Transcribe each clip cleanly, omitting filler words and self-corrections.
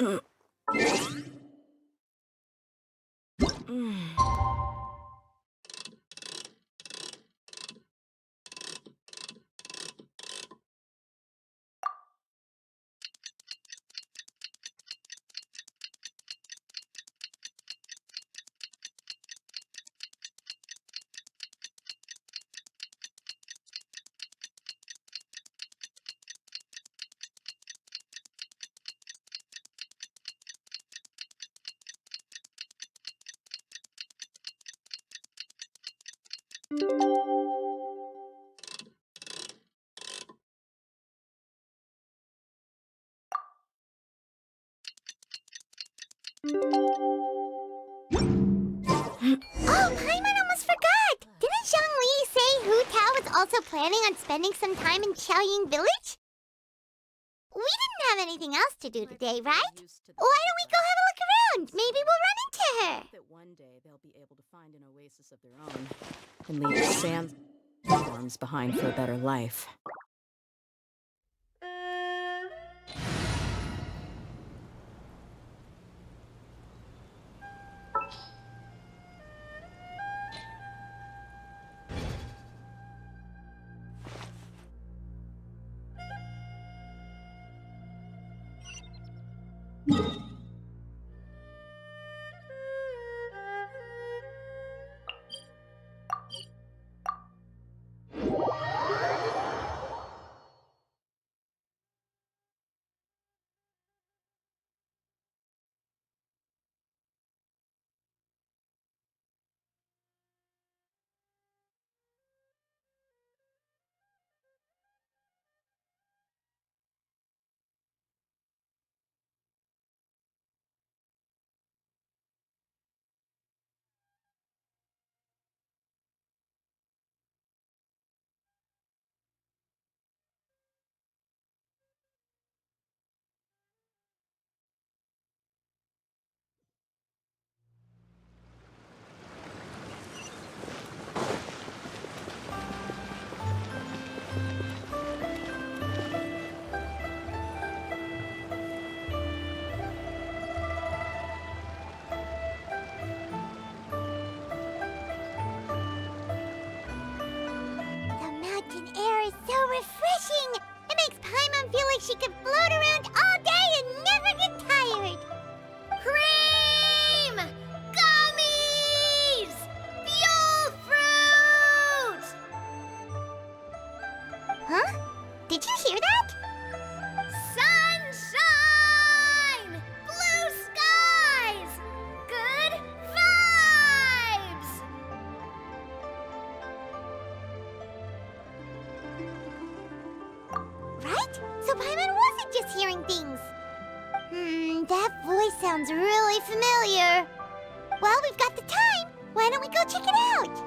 Oh, Paimon almost forgot! Didn't Zhongli say Hu Tao was also planning on spending some time in Xiaoying Village? We didn't have anything else to do today, right? Why don't we go have a look around? Maybe we'll run into her. That one day they'll be able to find an oasis of their own and leave the sandstorms behind for a better life. The mountain air is so refreshing! It makes Paimon feel like she could float around all day and never get tired! Cream! Gummies! Fuel fruit! Huh? Did you hear that? Sunshine! Blue skies! Good vibes! Right? So Paimon wasn't just hearing things. That voice sounds really familiar. Well, we've got the time. Why don't we go check it out?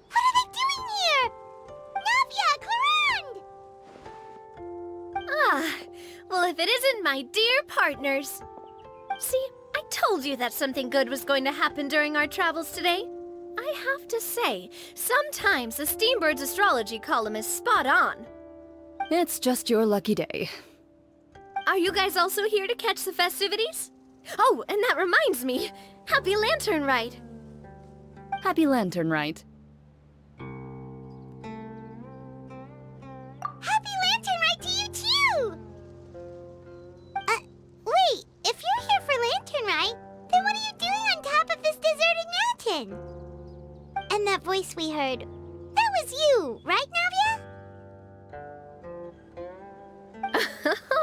What are they doing here? Navia, Clarande! Ah, well, if it isn't my dear partners. See, I told you that something good was going to happen during our travels today. I have to say, sometimes the Steambird's astrology column is spot on. It's just your lucky day. Are you guys also here to catch the festivities? Oh, and that reminds me, Happy Lantern Rite. Happy Lantern Rite. Happy Lantern Rite to you too! Wait, if you're here for Lantern Rite, then what are you doing on top of this deserted mountain? And that voice we heard, that was you, right, Navia?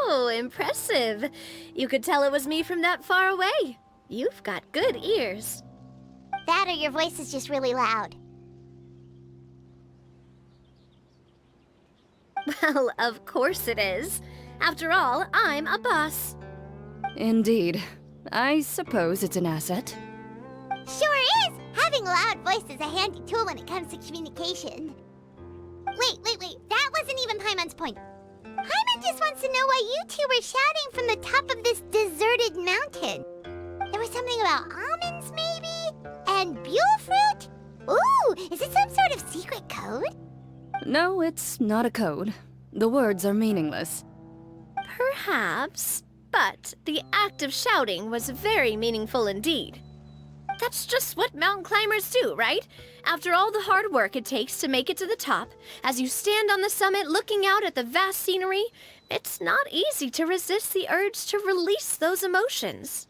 Oh, impressive. You could tell it was me from that far away. You've got good ears. That or your voice is just really loud. Well, of course it is. After all, I'm a boss. Indeed. I suppose it's an asset. Sure is! Having a loud voice is a handy tool when it comes to communication. Wait. That wasn't even Paimon's point. Paimon just wants to know why you two were shouting from the top of this deserted mountain. There was something about almonds, maybe? And buell fruit? Ooh, is it some sort of secret code? No, it's not a code. The words are meaningless. Perhaps, but the act of shouting was very meaningful indeed. That's just what mountain climbers do, right? After all the hard work it takes to make it to the top, as you stand on the summit looking out at the vast scenery, it's not easy to resist the urge to release those emotions.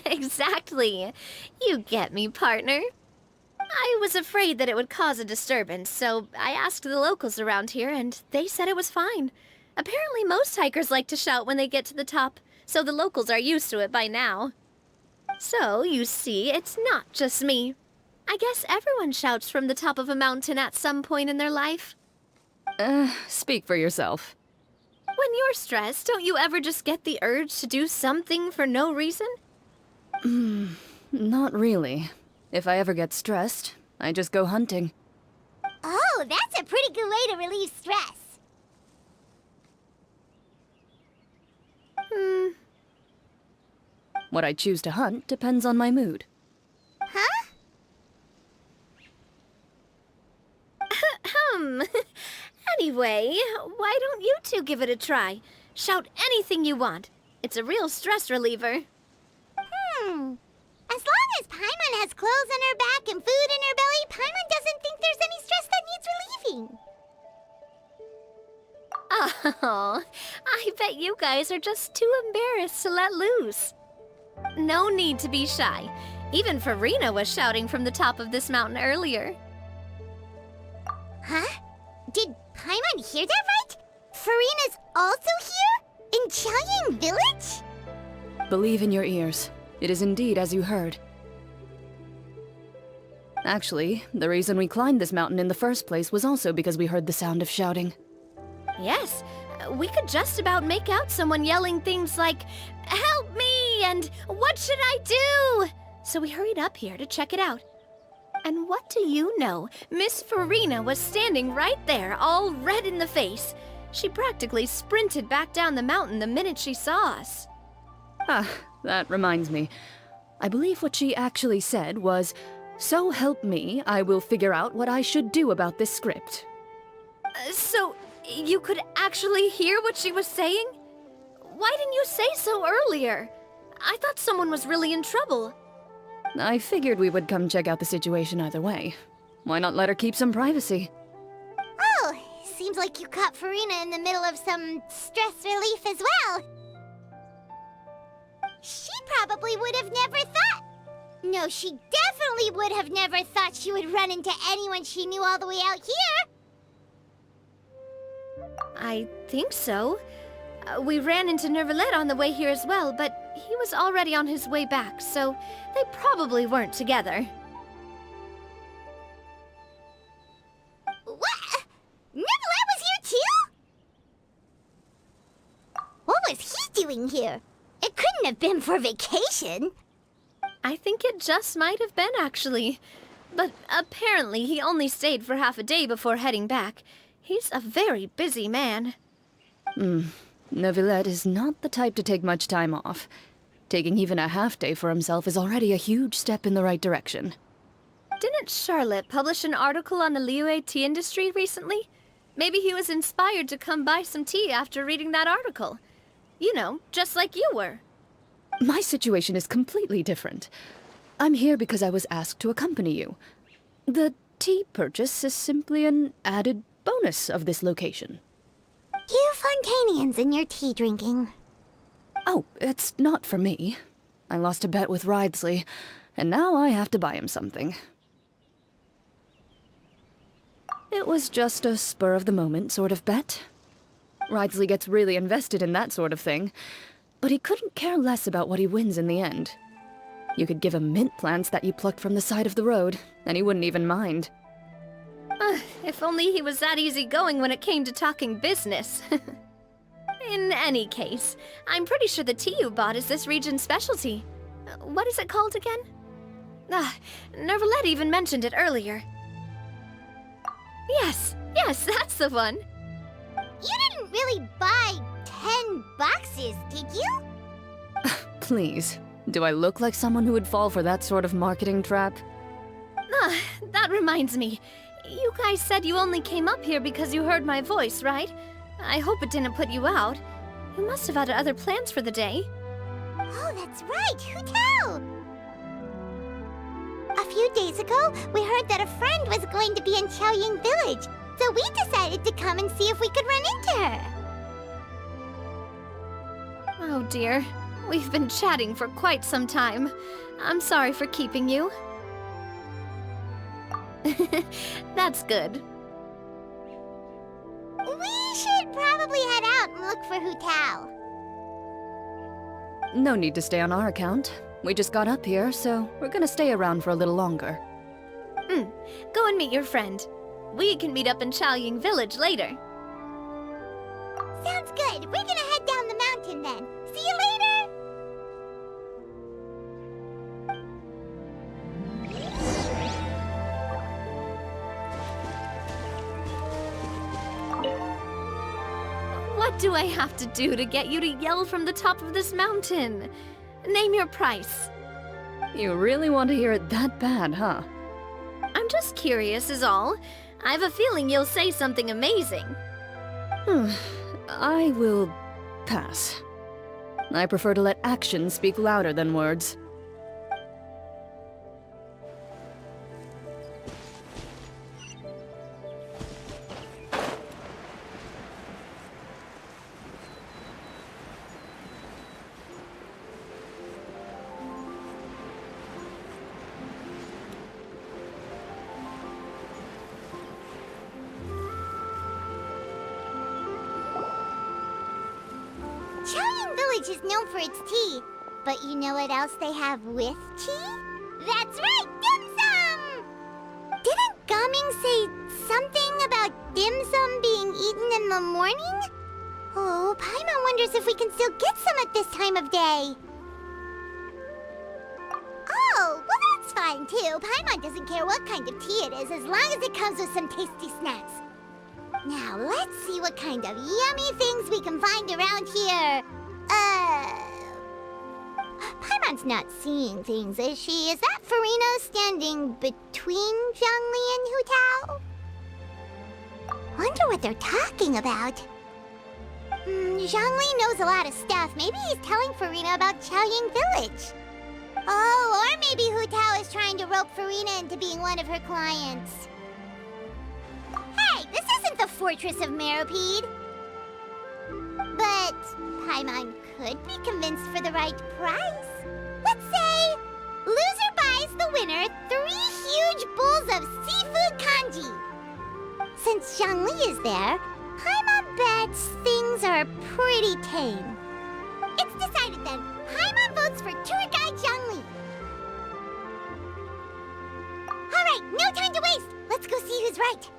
Exactly. You get me, partner. I was afraid that it would cause a disturbance, so I asked the locals around here, and they said it was fine. Apparently most hikers like to shout when they get to the top, so the locals are used to it by now. So, you see, it's not just me. I guess everyone shouts from the top of a mountain at some point in their life. Speak for yourself. When you're stressed, don't you ever just get the urge to do something for no reason? Not really. If I ever get stressed, I just go hunting. Oh, that's a pretty good way to relieve stress. What I choose to hunt depends on my mood. Huh? Anyway, why don't you two give it a try? Shout anything you want. It's a real stress reliever. As long as Paimon has clothes on her back and food in her belly, Paimon doesn't think there's any stress that needs relieving. Oh, I bet you guys are just too embarrassed to let loose. No need to be shy. Even Farina was shouting from the top of this mountain earlier. Huh? Did Paimon hear that right? Farina's also here? In Qiaoying Village? Believe in your ears. It is indeed as you heard. Actually, the reason we climbed this mountain in the first place was also because we heard the sound of shouting. Yes, we could just about make out someone yelling things like, "Help me!" and "What should I do?" So we hurried up here to check it out. And what do you know? Miss Farina was standing right there, all red in the face. She practically sprinted back down the mountain the minute she saw us. Ah, that reminds me. I believe what she actually said was, "So help me, I will figure out what I should do about this script." So, you could actually hear what she was saying? Why didn't you say so earlier? I thought someone was really in trouble. I figured we would come check out the situation either way. Why not let her keep some privacy? Oh, seems like you caught Farina in the middle of some stress relief as well. She probably would have never thought... No, she definitely would have never thought she would run into anyone she knew all the way out here. I think so. We ran into Nervalet on the way here as well, but he was already on his way back, so they probably weren't together. What? Nervalet was here too? What was he doing here? It couldn't have been for vacation. I think it just might have been, actually. But apparently he only stayed for half a day before heading back. He's a very busy man. Neuvillette is not the type to take much time off. Taking even a half day for himself is already a huge step in the right direction. Didn't Charlotte publish an article on the Liyue tea industry recently? Maybe he was inspired to come buy some tea after reading that article. You know, just like you were. My situation is completely different. I'm here because I was asked to accompany you. The tea purchase is simply an added bonus of this location. You Fontanians and your tea drinking. Oh, it's not for me. I lost a bet with Ridesley, and now I have to buy him something. It was just a spur-of-the-moment sort of bet. Ridsley gets really invested in that sort of thing. But he couldn't care less about what he wins in the end. You could give him mint plants that you plucked from the side of the road, and he wouldn't even mind. If only he was that easygoing when it came to talking business. In any case, I'm pretty sure the tea you bought is this region's specialty. What is it called again? Nervalette even mentioned it earlier. Yes, that's the one. You didn't really buy 10 boxes, did you? Please, do I look like someone who would fall for that sort of marketing trap? That reminds me. You guys said you only came up here because you heard my voice, right? I hope it didn't put you out. You must have had other plans for the day. Oh, that's right. Who tell? A few days ago, we heard that a friend was going to be in Qiaoying Village, so we decided to come and see if we could run into her. Oh dear. We've been chatting for quite some time. I'm sorry for keeping you. That's good. We should probably head out and look for Hu Tao. No need to stay on our account. We just got up here, so we're gonna stay around for a little longer. Go and meet your friend. We can meet up in Qiaoying Village later. Sounds good. We're gonna head down the mountain then. See you later! What do I have to do to get you to yell from the top of this mountain? Name your price. You really want to hear it that bad, huh? I'm just curious is all. I have a feeling you'll say something amazing. I will pass. I prefer to let actions speak louder than words. Qiaoying Village is known for its tea, but you know what else they have with tea? That's right, dim sum! Didn't Gaming say something about dim sum being eaten in the morning? Oh, Paimon wonders if we can still get some at this time of day. Oh, well that's fine too. Paimon doesn't care what kind of tea it is as long as it comes with some tasty snacks. Now, let's see what kind of yummy things we can find around here. Paimon's not seeing things, is she? Is that Farina standing between Zhongli and Hu Tao? Wonder what they're talking about. Zhongli knows a lot of stuff. Maybe he's telling Farina about Qiaoying Village. Oh, or maybe Hu Tao is trying to rope Farina into being one of her clients. Hey, this isn't the Fortress of Meropide. But Paimon could be convinced for the right price. Let's say, loser buys the winner 3 huge bowls of seafood kanji. Since Zhongli is there, Paimon bets things are pretty tame. It's decided then. Paimon votes for tour guide Zhongli. All right, no time to waste. Let's go see who's right.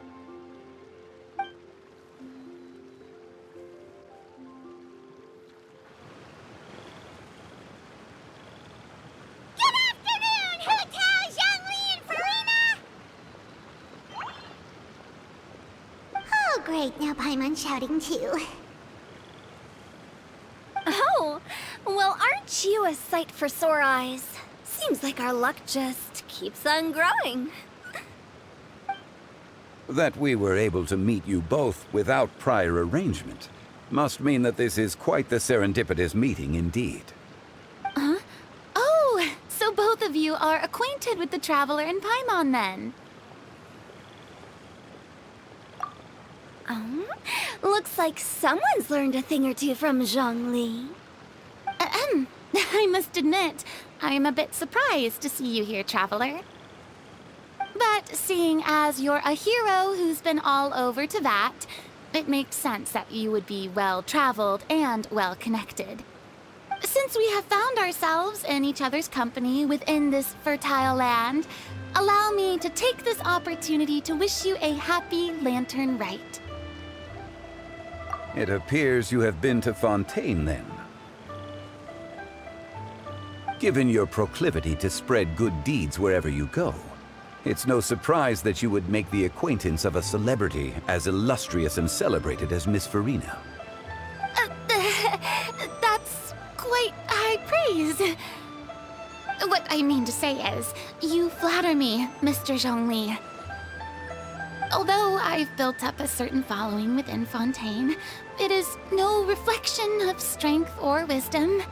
Great, now Paimon's shouting too. Oh, well, aren't you a sight for sore eyes? Seems like our luck just keeps on growing. That we were able to meet you both without prior arrangement must mean that this is quite the serendipitous meeting indeed. Huh? Oh, so both of you are acquainted with the Traveler and Paimon then? Looks like someone's learned a thing or two from Zhongli. I must admit, I am a bit surprised to see you here, Traveler. But seeing as you're a hero who's been all over Teyvat, It makes sense that you would be well-traveled and well-connected. Since we have found ourselves in each other's company within this fertile land, allow me to take this opportunity to wish you a happy lantern rite. It appears you have been to Fontaine, then. Given your proclivity to spread good deeds wherever you go, it's no surprise that you would make the acquaintance of a celebrity as illustrious and celebrated as Miss Farina. That's quite high praise. What I mean to say is, you flatter me, Mr. Zhongli. Although I've built up a certain following within Fontaine, it is no reflection of strength or wisdom.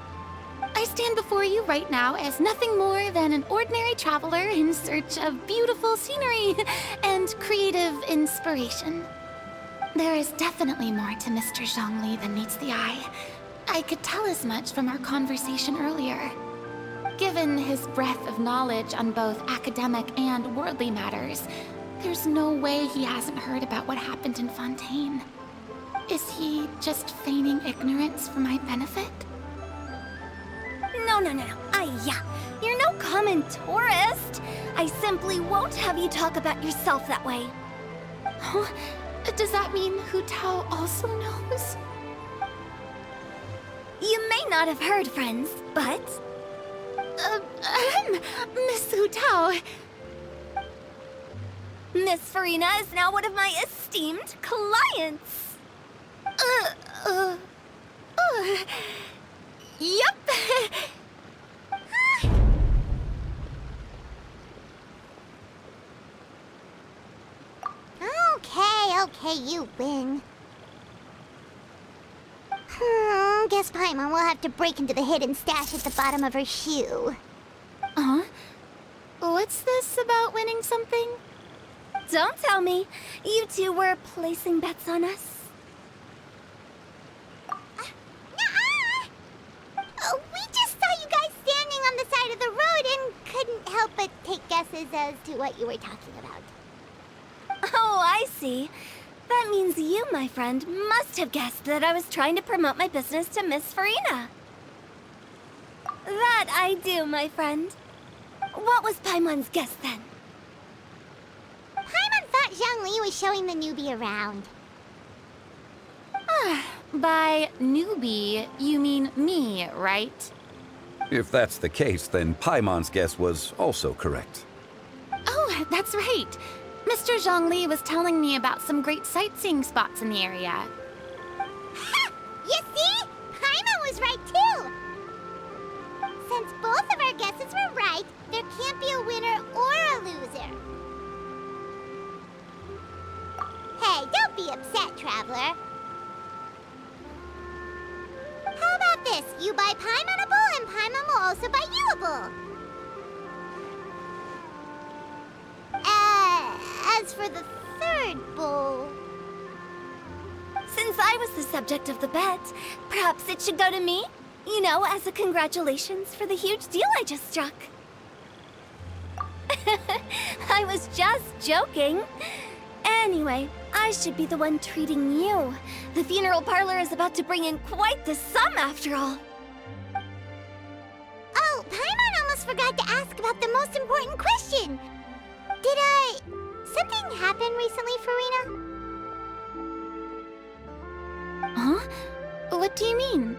I stand before you right now as nothing more than an ordinary traveler in search of beautiful scenery and creative inspiration. There is definitely more to Mr. Zhongli than meets the eye. I could tell as much from our conversation earlier. Given his breadth of knowledge on both academic and worldly matters, there's no way he hasn't heard about what happened in Fontaine. Is he just feigning ignorance for my benefit? No. You're no common tourist. I simply won't have you talk about yourself that way. Huh? Does that mean Hu Tao also knows? You may not have heard, friends, but... Miss Hu Tao. Miss Farina is now one of my esteemed clients. Yep. Okay, you win. Guess Paimon will have to break into the hidden stash at the bottom of her shoe. Huh? What's this about winning something? Don't tell me. You two were placing bets on us. We just saw you guys standing on the side of the road and couldn't help but take guesses as to what you were talking about. Oh, I see. That means you, my friend, must have guessed that I was trying to promote my business to Miss Farina. That I do, my friend. What was Paimon's guess then? Paimon thought Zhongli was showing the newbie around. By newbie, you mean me, right? If that's the case, then Paimon's guess was also correct. Oh, that's right. Mr. Zhongli was telling me about some great sightseeing spots in the area. Ha! You see? Paimon was right too! Since both of our guesses were right, there can't be a winner or a loser. Hey, don't be upset, traveler. How about this? You buy Paimon a bowl, and Paimon will also buy you a bowl. As for the third bowl... Since I was the subject of the bet, perhaps it should go to me? You know, as a congratulations for the huge deal I just struck. I was just joking. Anyway, I should be the one treating you. The funeral parlor is about to bring in quite the sum after all. Oh, Paimon almost forgot to ask about the most important question. Something happen recently, Farina? Huh? What do you mean?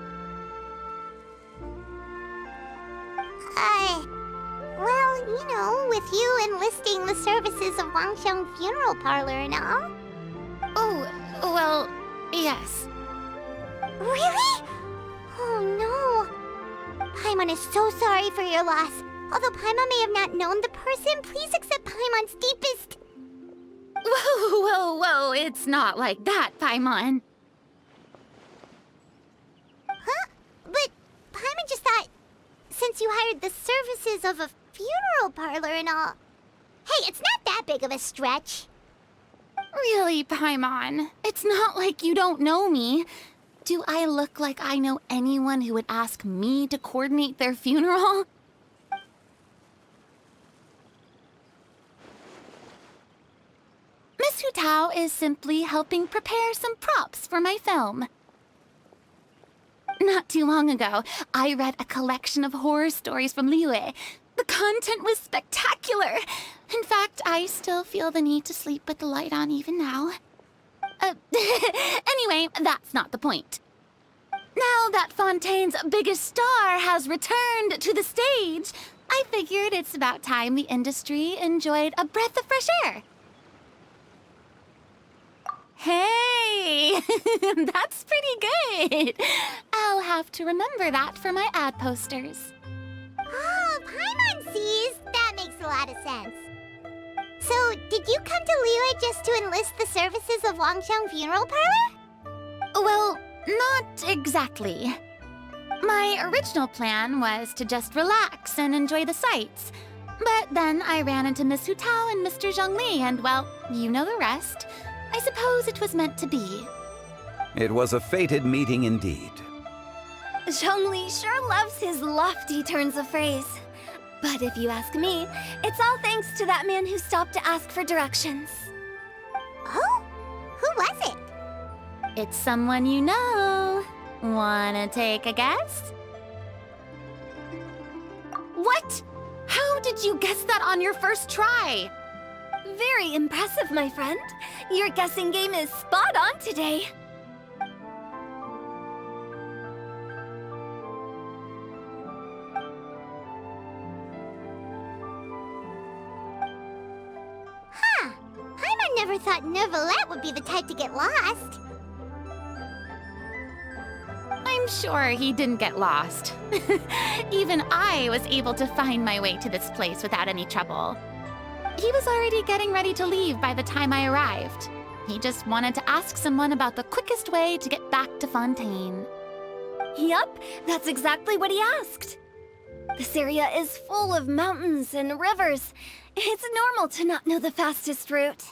Well, you know, with you enlisting the services of Wangsheng Funeral Parlor and all. Oh, well, yes. Really? Oh no. Paimon is so sorry for your loss. Although Paimon may have not known the person, please accept Paimon's deepest... Whoa, it's not like that, Paimon. Huh? But Paimon just thought, since you hired the services of a funeral parlor and all... Hey, it's not that big of a stretch. Really, Paimon? It's not like you don't know me. Do I look like I know anyone who would ask me to coordinate their funeral? Miss Miss Hu Tao is simply helping prepare some props for my film. Not too long ago, I read a collection of horror stories from Liyue. The content was spectacular. In fact, I still feel the need to sleep with the light on even now. Anyway, that's not the point. Now that Fontaine's biggest star has returned to the stage, I figured it's about time the industry enjoyed a breath of fresh air. Hey, that's pretty good. I'll have to remember that for my ad posters. Oh, Paimon sees. That makes a lot of sense. So, did you come to Liyue just to enlist the services of Wangxiang Funeral Parlor? Well, not exactly. My original plan was to just relax and enjoy the sights. But then I ran into Miss Hu Tao and Mr. Zhongli, and well, you know the rest. I suppose it was meant to be. It was a fated meeting indeed. Zhongli sure loves his lofty turns of phrase. But if you ask me, it's all thanks to that man who stopped to ask for directions. Oh? Who was it? It's someone you know. Wanna take a guess? What? How did you guess that on your first try? Very impressive, my friend. Your guessing game is spot on today. Huh. Paimon never thought Neuvillette would be the type to get lost. I'm sure he didn't get lost. Even I was able to find my way to this place without any trouble. He was already getting ready to leave by the time I arrived. He just wanted to ask someone about the quickest way to get back to Fontaine. Yup, that's exactly what he asked. This area is full of mountains and rivers. It's normal to not know the fastest route.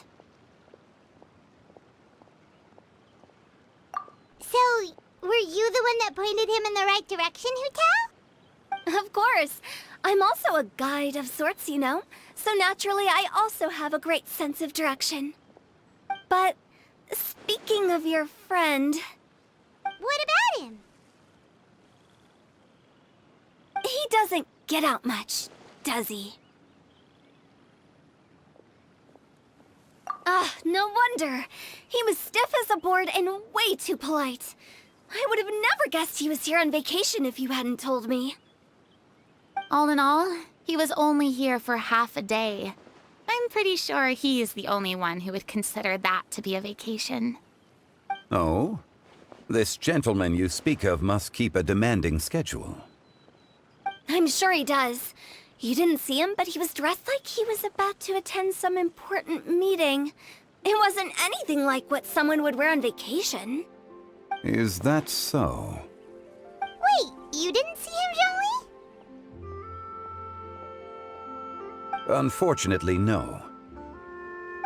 So, were you the one that pointed him in the right direction, Hu Tao? Of course. I'm also a guide of sorts, you know. So naturally, I also have a great sense of direction. But speaking of your friend... What about him? He doesn't get out much, does he? Ah, no wonder. He was stiff as a board and way too polite. I would have never guessed he was here on vacation if you hadn't told me. All in all, he was only here for half a day. I'm pretty sure he is the only one who would consider that to be a vacation. Oh? This gentleman you speak of must keep a demanding schedule. I'm sure he does. You didn't see him, but he was dressed like he was about to attend some important meeting. It wasn't anything like what someone would wear on vacation. Is that so? Wait, you didn't see him, Zhongli? Unfortunately, no.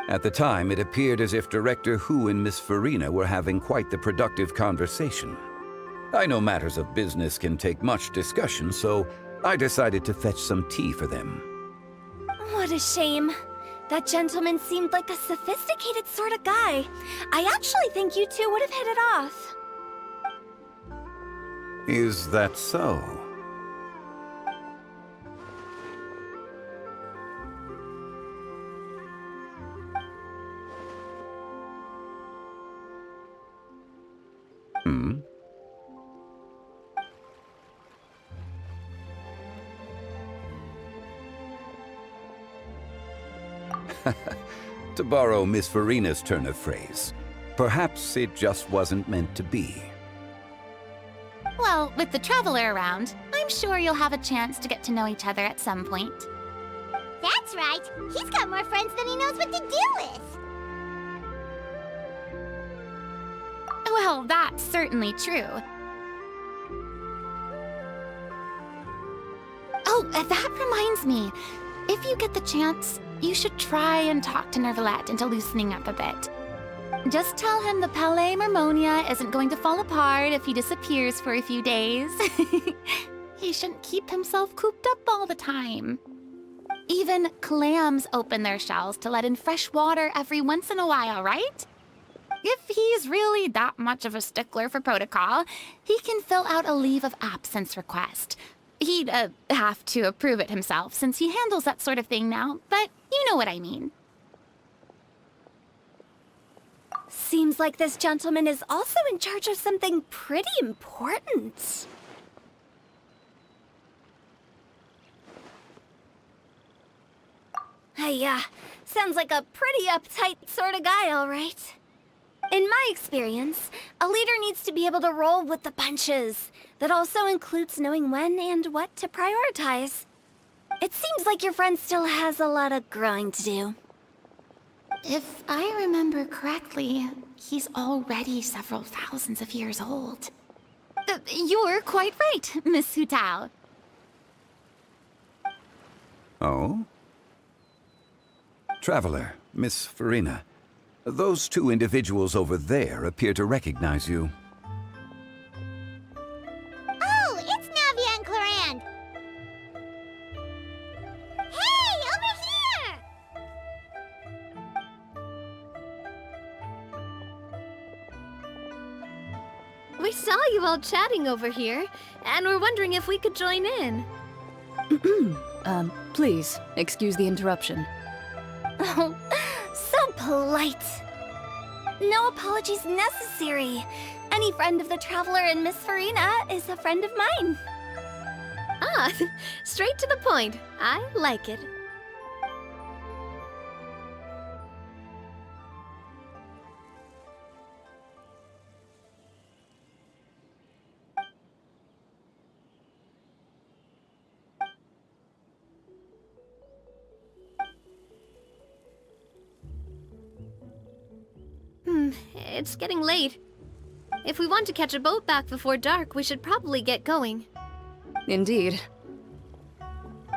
At the time, it appeared as if Director Hu and Miss Farina were having quite the productive conversation. I know matters of business can take much discussion, so I decided to fetch some tea for them. What a shame. That gentleman seemed like a sophisticated sort of guy. I actually think you two would have hit it off. Is that so? Hmm? To borrow Miss Farina's turn of phrase, perhaps it just wasn't meant to be. Well, with the Traveler around, I'm sure you'll have a chance to get to know each other at some point. That's right. He's got more friends than he knows what to do with. Well, that's certainly true. Oh, that reminds me. If you get the chance, you should try and talk to Neuvillette into loosening up a bit. Just tell him the Palais Mermonia isn't going to fall apart if he disappears for a few days. He shouldn't keep himself cooped up all the time. Even clams open their shells to let in fresh water every once in a while, right? If he's really that much of a stickler for protocol, he can fill out a leave of absence request. He'd have to approve it himself since he handles that sort of thing now, but you know what I mean. Seems like this gentleman is also in charge of something pretty important. Hey, sounds like a pretty uptight sort of guy, all right. In my experience, a leader needs to be able to roll with the punches. That also includes knowing when and what to prioritize. It seems like your friend still has a lot of growing to do. If I remember correctly, he's already several thousands of years old. You're quite right, Miss Hu Tao. Oh? Traveler, Miss Farina, those two individuals over there appear to recognize you. Oh, it's Navia and Clorand. Hey, over here! We saw you all chatting over here, and we're wondering if we could join in. Please, excuse the interruption. Oh, so polite. No apologies necessary. Any friend of the Traveler and Miss Farina is a friend of mine. Ah, straight to the point. I like it. It's getting late. If we want to catch a boat back before dark, we should probably get going. Indeed.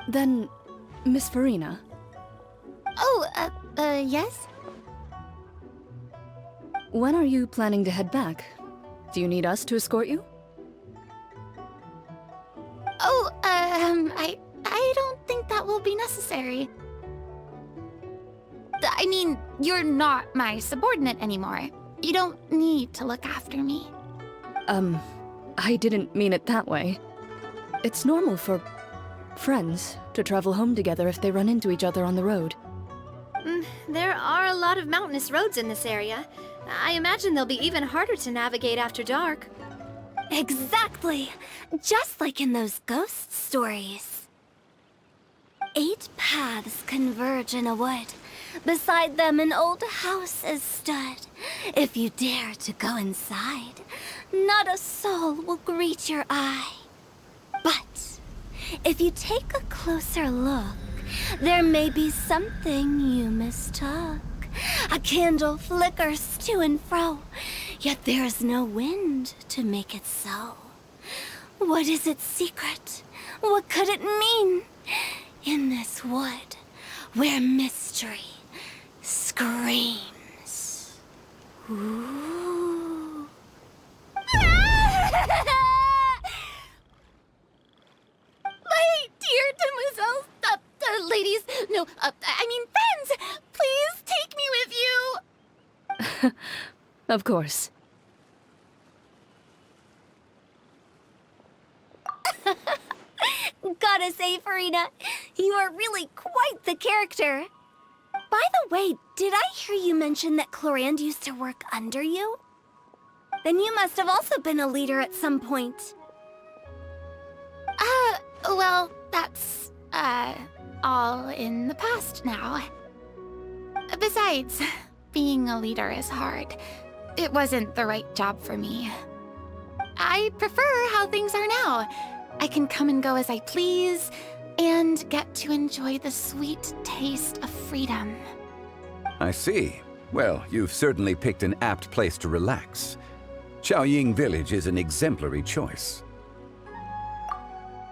Then, Miss Farina, Oh, yes? when are you planning to head back? Do you need us to escort you? Oh, I don't think that will be necessary. I mean, you're not my subordinate anymore. You don't need to look after me. I didn't mean it that way. It's normal for friends to travel home together if they run into each other on the road. There are a lot of mountainous roads in this area. I imagine they'll be even harder to navigate after dark. Exactly. Just like in those ghost stories. 8 paths converge in a wood. Beside them an old house is stood. If you dare to go inside, not a soul will greet your eye. But if you take a closer look, there may be something you mistook. A candle flickers to and fro, yet there is no wind to make it so. What is its secret? What could it mean? In this wood, where mystery screams. Ooh. My dear demoiselles, ladies, no, I mean friends, please take me with you. Of course. Gotta say, Farina, you are really quite the character. By the way, did I hear you mention that Clorand used to work under you? Then you must have also been a leader at some point. Well, that's, all in the past now. Besides, being a leader is hard. It wasn't the right job for me. I prefer how things are now. I can come and go as I please, and get to enjoy the sweet taste of freedom. I see. Well, you've certainly picked an apt place to relax. Qiaoying Village is an exemplary choice.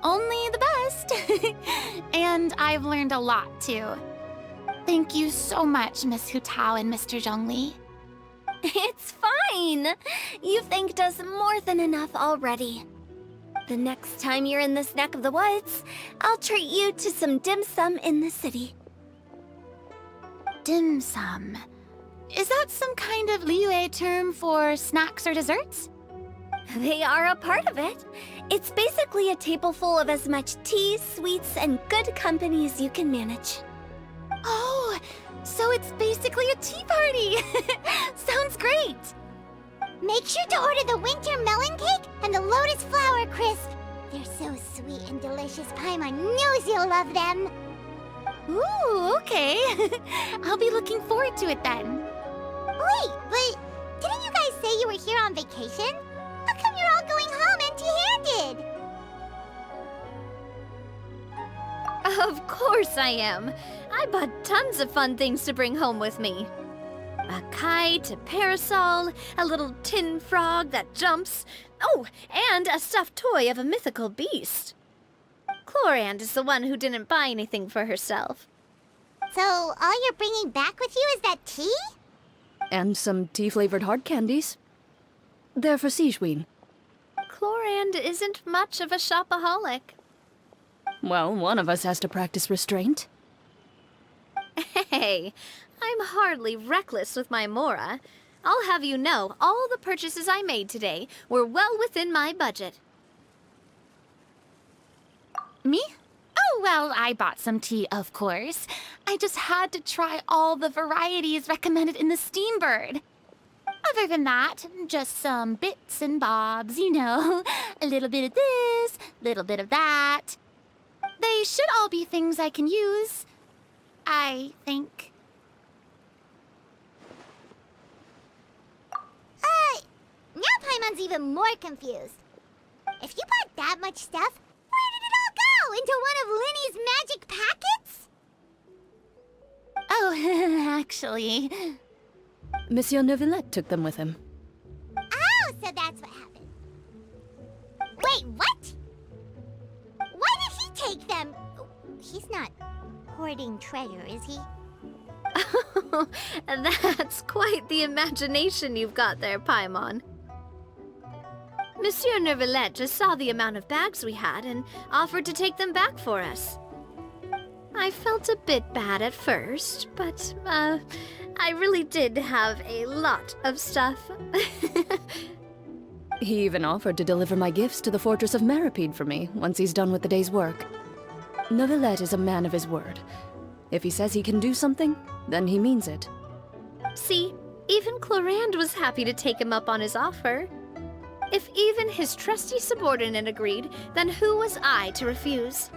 Only the best. And I've learned a lot, too. Thank you so much, Miss Hu Tao and Mr. Zhongli. It's fine. You've thanked us more than enough already. The next time you're in this neck of the woods, I'll treat you to some dim sum in the city. Dim sum. Is that some kind of Liyue term for snacks or desserts? They are a part of it. It's basically a table full of as much tea, sweets, and good company as you can manage. Oh, so it's basically a tea party! Sounds great! Make sure to order the winter melon cake and the lotus flower crisp. They're so sweet and delicious. Paimon knows you'll love them. Ooh, okay. I'll be looking forward to it then. Wait, but didn't you guys say you were here on vacation? How come you're all going home empty-handed? Of course I am. I bought tons of fun things to bring home with me. A kite, a parasol, a little tin frog that jumps. Oh, and a stuffed toy of a mythical beast. Chlorand is the one who didn't buy anything for herself. So all you're bringing back with you is that tea? And some tea-flavored hard candies. They're for Sigewin. Chlorand isn't much of a shopaholic. Well, one of us has to practice restraint. Hey, I'm hardly reckless with my Mora. I'll have you know, all the purchases I made today were well within my budget. Me? Oh, well, I bought some tea, of course. I just had to try all the varieties recommended in the Steambird. Other than that, just some bits and bobs, you know. A little bit of this, little bit of that. They should all be things I can use, I think. Now Paimon's even more confused. If you bought that much stuff, where did it all go? Into one of Linny's magic packets? Oh, actually... Monsieur Neuvillette took them with him. Oh, so that's what happened. Wait, what? Why did he take them? He's not hoarding treasure, is he? That's quite the imagination you've got there, Paimon. Monsieur Neuvillette just saw the amount of bags we had and offered to take them back for us. I felt a bit bad at first, but, I really did have a lot of stuff. He even offered to deliver my gifts to the Fortress of Meripede for me once he's done with the day's work. Neuvillette is a man of his word. If he says he can do something, then he means it. See, even Chlorand was happy to take him up on his offer. If even his trusty subordinate agreed, then who was I to refuse?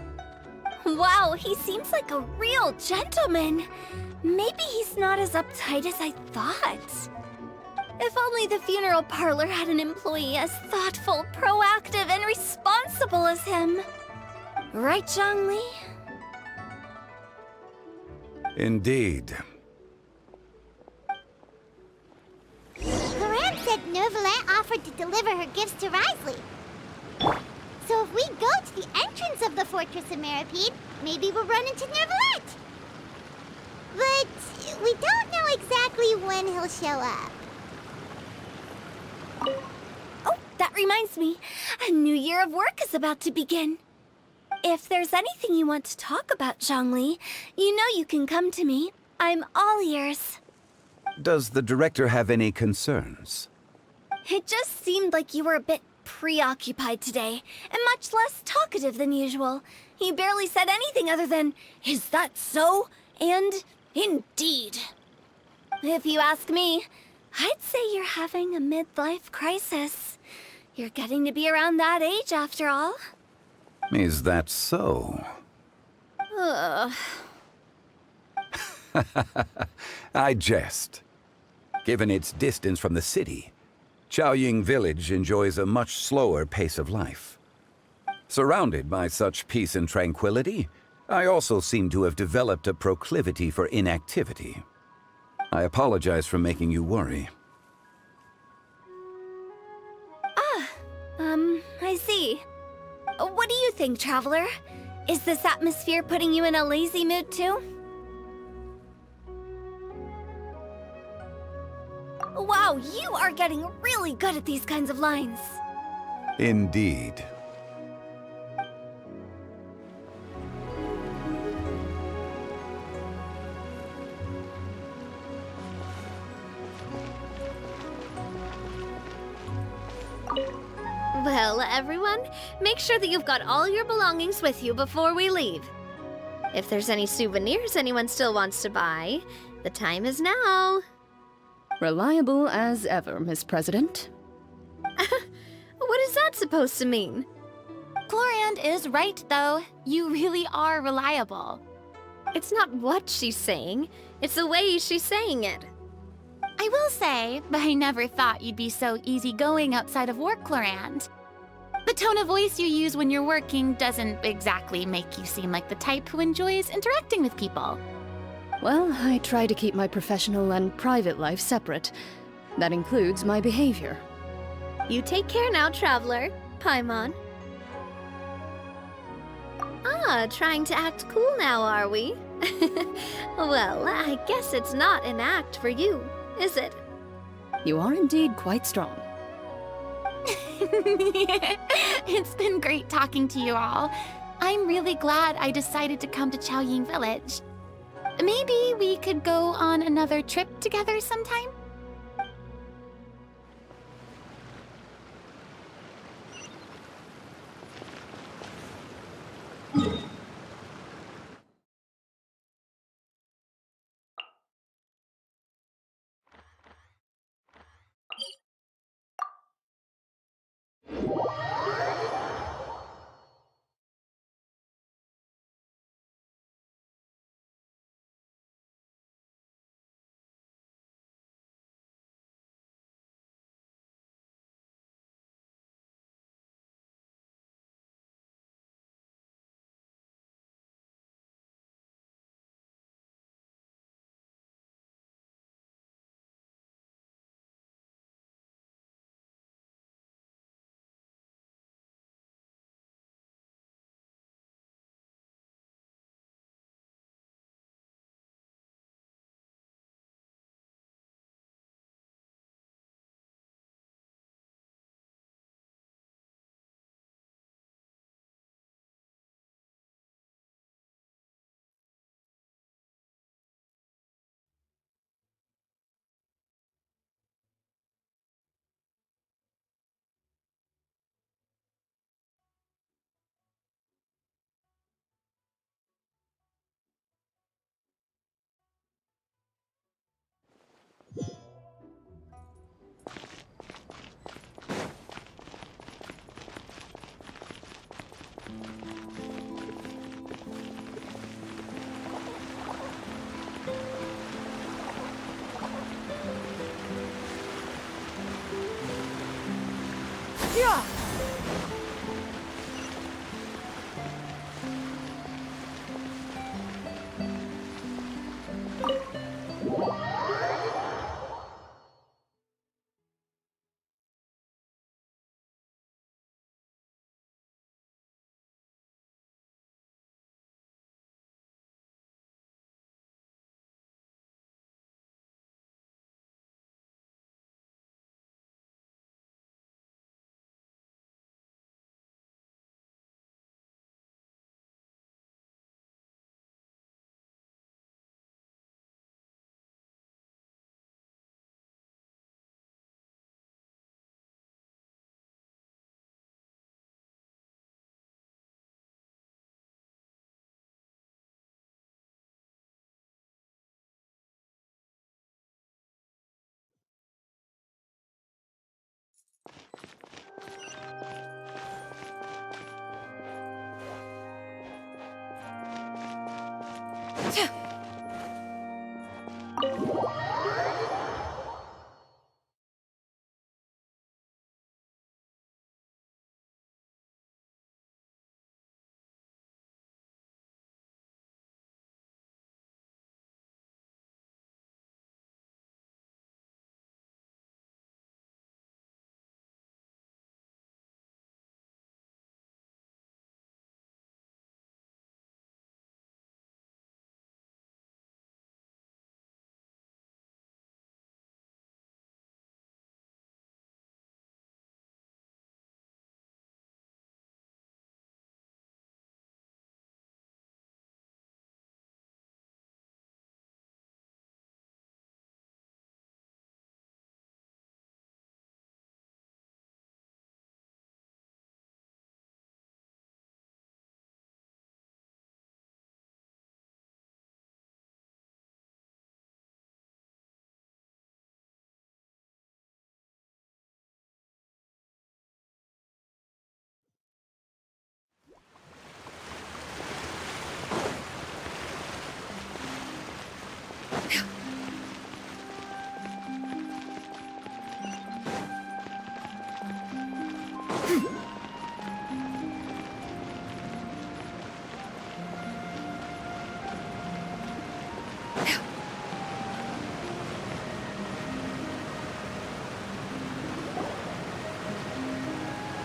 Wow, he seems like a real gentleman. Maybe he's not as uptight as I thought. If only the funeral parlor had an employee as thoughtful, proactive, and responsible as him. Right, Zhongli? Indeed. Chlorand said Neuvillette offered to deliver her gifts to Risley. So if we go to the entrance of the Fortress of Meripede, maybe we'll run into Neuvillette. But we don't know exactly when he'll show up. Oh, that reminds me. A new year of work is about to begin. If there's anything you want to talk about, Zhongli, you know you can come to me. I'm all ears. Does the director have any concerns? It just seemed like you were a bit preoccupied today, and much less talkative than usual. He barely said anything other than, "Is that so?" and "Indeed." If you ask me, I'd say you're having a midlife crisis. You're getting to be around that age after all. Is that so? Ugh. I jest. Given its distance from the city, Chaoying Village enjoys a much slower pace of life. Surrounded by such peace and tranquility, I also seem to have developed a proclivity for inactivity. I apologize for making you worry. I see. What do you think, Traveler? Is this atmosphere putting you in a lazy mood too? Wow, you are getting really good at these kinds of lines. Indeed. Well, everyone, make sure that you've got all your belongings with you before we leave. If there's any souvenirs anyone still wants to buy, the time is now. Reliable as ever, Miss President. What is that supposed to mean? Chlorand is right, though. You really are reliable. It's not what she's saying, it's the way she's saying it. I will say, I never thought you'd be so easygoing outside of work, Chlorand. The tone of voice you use when you're working doesn't exactly make you seem like the type who enjoys interacting with people. Well, I try to keep my professional and private life separate. That includes my behavior. You take care now, Traveler. Paimon. Ah, trying to act cool now, are we? Well, I guess it's not an act for you, is it? You are indeed quite strong. It's been great talking to you all. I'm really glad I decided to come to Chaoying Village. Maybe we could go on another trip together sometime?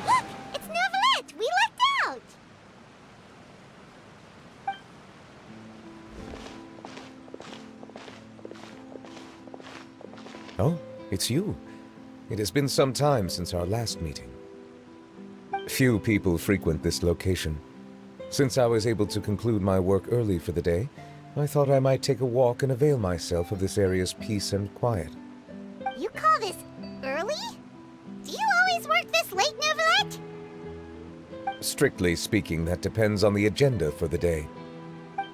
Look! It's Neuvillette! We lucked out! Oh, it's you. It has been some time since our last meeting. Few people frequent this location. Since I was able to conclude my work early for the day, I thought I might take a walk and avail myself of this area's peace and quiet. You call this early? Do you always work this late, Neuvillette? Strictly speaking, that depends on the agenda for the day.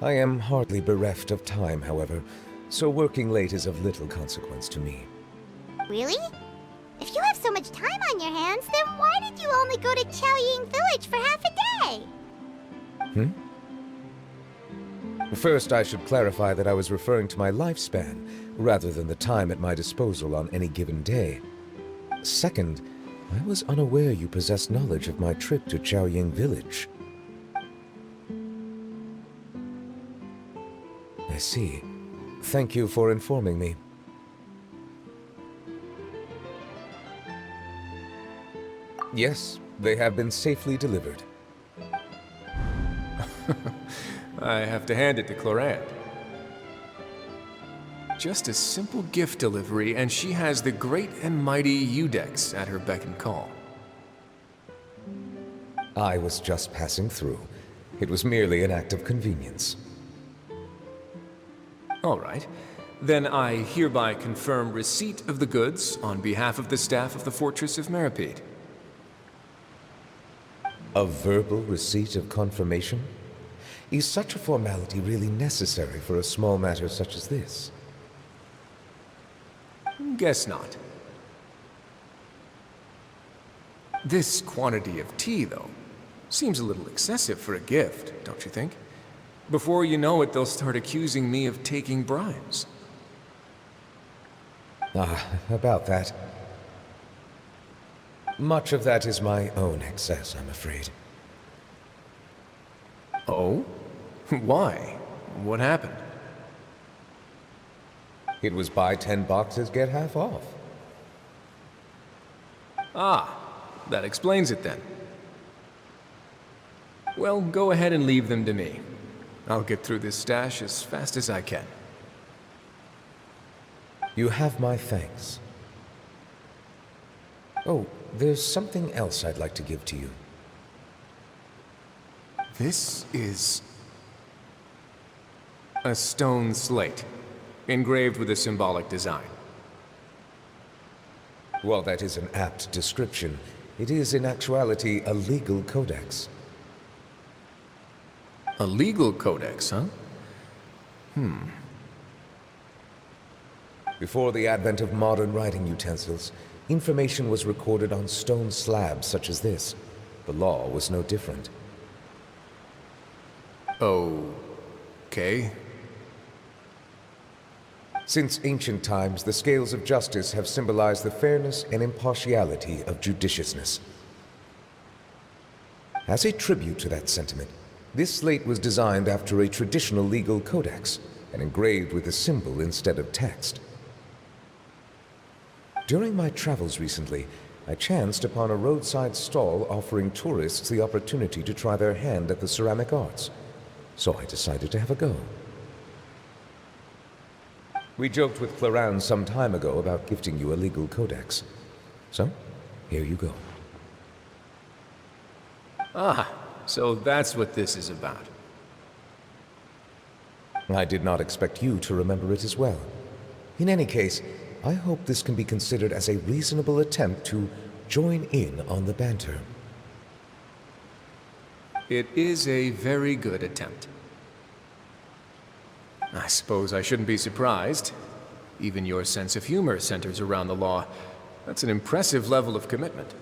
I am hardly bereft of time, however, so working late is of little consequence to me. Really? If you have so much time on your hands, then why did you only go to Chaoying Village for half a day? First, I should clarify that I was referring to my lifespan, rather than the time at my disposal on any given day. Second, I was unaware you possessed knowledge of my trip to Chaoying Village. I see. Thank you for informing me. Yes, they have been safely delivered. I have to hand it to Clorant. Just a simple gift delivery, and she has the great and mighty Udex at her beck and call. I was just passing through. It was merely an act of convenience. All right. Then I hereby confirm receipt of the goods on behalf of the staff of the Fortress of Meripede. A verbal receipt of confirmation? Is such a formality really necessary for a small matter such as this? Guess not. This quantity of tea, though, seems a little excessive for a gift, don't you think? Before you know it, they'll start accusing me of taking bribes. About that. Much of that is my own excess, I'm afraid. Oh? Why? What happened? It was buy 10 boxes, get half off. Ah, that explains it then. Well, go ahead and leave them to me. I'll get through this stash as fast as I can. You have my thanks. Oh, there's something else I'd like to give to you. This is a stone slate, engraved with a symbolic design. While that is an apt description, it is in actuality a legal codex. A legal codex, huh? Before the advent of modern writing utensils, information was recorded on stone slabs such as this. The law was no different. Okay. Since ancient times, the scales of justice have symbolized the fairness and impartiality of judiciousness. As a tribute to that sentiment, this slate was designed after a traditional legal codex and engraved with a symbol instead of text. During my travels recently, I chanced upon a roadside stall offering tourists the opportunity to try their hand at the ceramic arts, so I decided to have a go. We joked with Clorant some time ago about gifting you a legal codex. So, here you go. Ah, so that's what this is about. I did not expect you to remember it as well. In any case, I hope this can be considered as a reasonable attempt to join in on the banter. It is a very good attempt. I suppose I shouldn't be surprised. Even your sense of humor centers around the law. That's an impressive level of commitment.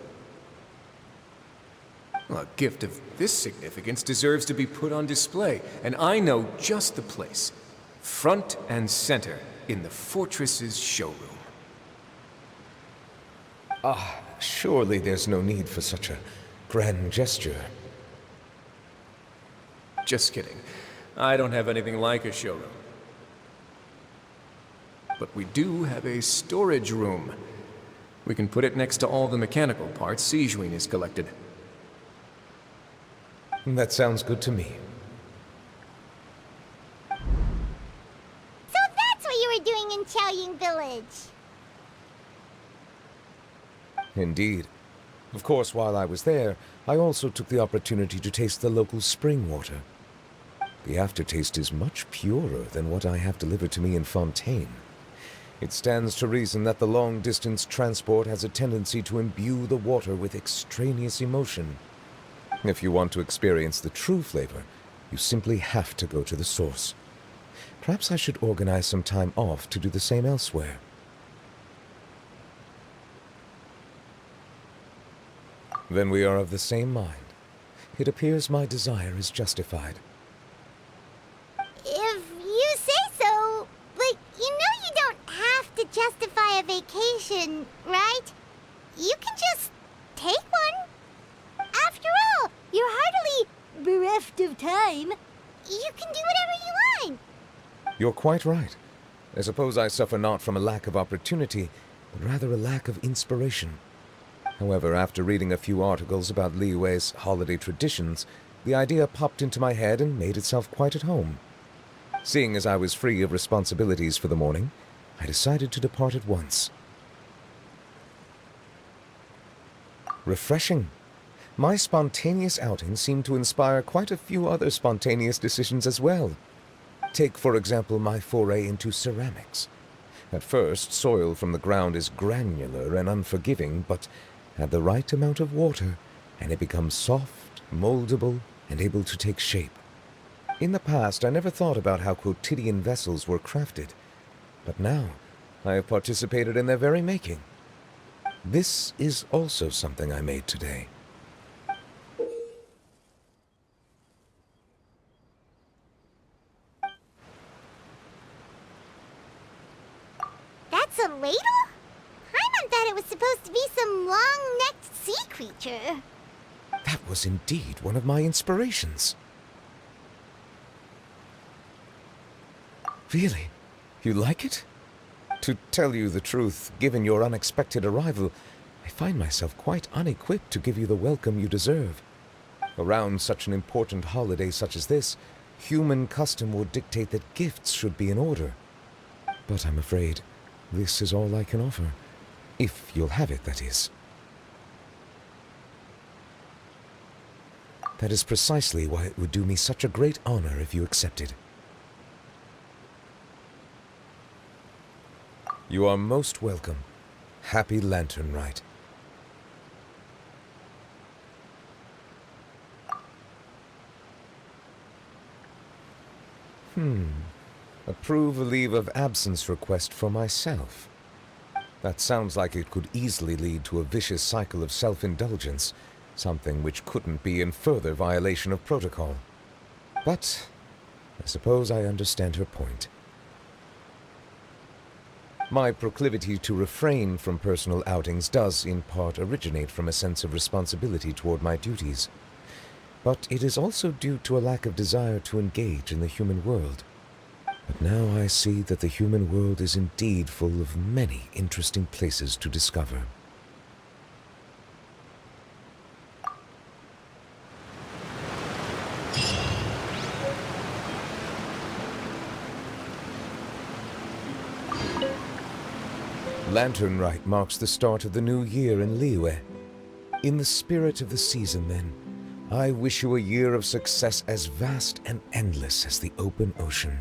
Well, a gift of this significance deserves to be put on display, and I know just the place. Front and center in the Fortress's showroom. Surely there's no need for such a grand gesture. Just kidding. I don't have anything like a showroom. but we do have a storage room. We can put it next to all the mechanical parts Sijuin has collected. That sounds good to me. So that's what you were doing in Qiaoying Village. Indeed. Of course, while I was there, I also took the opportunity to taste the local spring water. The aftertaste is much purer than what I have delivered to me in Fontaine. It stands to reason that the long-distance transport has a tendency to imbue the water with extraneous emotion. If you want to experience the true flavor, you simply have to go to the source. Perhaps I should organize some time off to do the same elsewhere. Then we are of the same mind. It appears my desire is justified. If you say so, but you know you don't have to justify a vacation, right? You can just take one. After all, you're hardly bereft of time. You can do whatever you want. You're quite right. I suppose I suffer not from a lack of opportunity, but rather a lack of inspiration. However, after reading a few articles about Liyue's holiday traditions, the idea popped into my head and made itself quite at home. Seeing as I was free of responsibilities for the morning, I decided to depart at once. Refreshing. My spontaneous outing seemed to inspire quite a few other spontaneous decisions as well. Take, for example, my foray into ceramics. At first, soil from the ground is granular and unforgiving, but add the right amount of water, and it becomes soft, moldable, and able to take shape. In the past, I never thought about how quotidian vessels were crafted, but now I have participated in their very making. This is also something I made today. That's a ladle? Paimon thought it was supposed to be some long-necked sea creature. That was indeed one of my inspirations. Really? You like it? To tell you the truth, given your unexpected arrival, I find myself quite unequipped to give you the welcome you deserve. Around such an important holiday such as this, human custom would dictate that gifts should be in order. But I'm afraid this is all I can offer. If you'll have it, that is. That is precisely why it would do me such a great honor if you accepted. You are most welcome. Happy Lantern Rite. Approve a leave of absence request for myself. That sounds like it could easily lead to a vicious cycle of self-indulgence, something which couldn't be in further violation of protocol. But I suppose I understand her point. My proclivity to refrain from personal outings does, in part, originate from a sense of responsibility toward my duties. But it is also due to a lack of desire to engage in the human world. But now I see that the human world is indeed full of many interesting places to discover. Lantern Rite marks the start of the new year in Liyue. In the spirit of the season, then, I wish you a year of success as vast and endless as the open ocean.